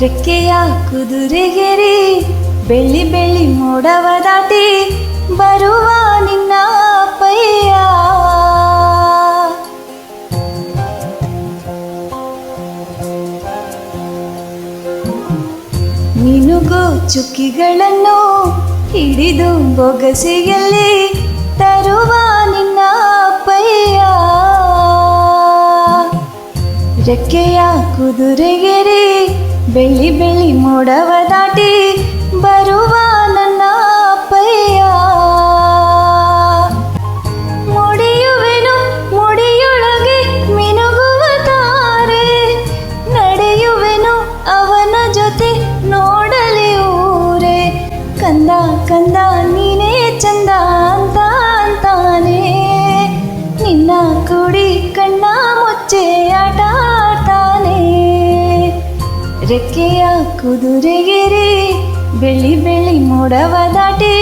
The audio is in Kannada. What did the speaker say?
ರೆಕ್ಕೆಯ ಕುದುರೆಗೆರಿ ಬೆಳ್ಳಿ ಬೆಳ್ಳಿ ಮೋಡವ ದಾಟಿ ಬರುವ ನಿನ್ನ ಪಯ್ಯ. ಮಿನುಗು ಚುಕ್ಕಿಗಳನ್ನು ಹಿಡಿದು ಬೊಗಸೆಯಲ್ಲಿ ತರುವ ನಿನ್ನ ಪಯ್ಯ. ರೆಕ್ಕೆಯ ಕುದುರೆಗೆರಿ ಬೆಳ್ಳಿ ಬೆಳ್ಳಿ ಮೋಡವ ದಾಟಿ ಬರುವ ನನ್ನ ಪಯ್ಯ. ಮುಡಿಯುವೆನು ಮುಡಿಯೊಳಗೆ ಮಿನುಗುವ ತಾರೆ, ನಡೆಯುವೆನು ಅವನ ಜೊತೆ ನೋಡಲಿ ಊರೇ. ಕಂದ ಕಂದ ನೀನೇ ಚಂದ ಅಂತ ಅಂತಾನೆ, ನಿನ್ನ ಕುಡಿ ಕಣ್ಣ ಮುಚ್ಚೆ ಆಟ ಆಡ್ತಾನೆ. ರೆಕ್ಕೆಯ ಕುದುರೆಗೆರಿ ಬೆಳ್ಳಿ ಬೆಳ್ಳಿ ಮೋಡವ ದಾಟಿ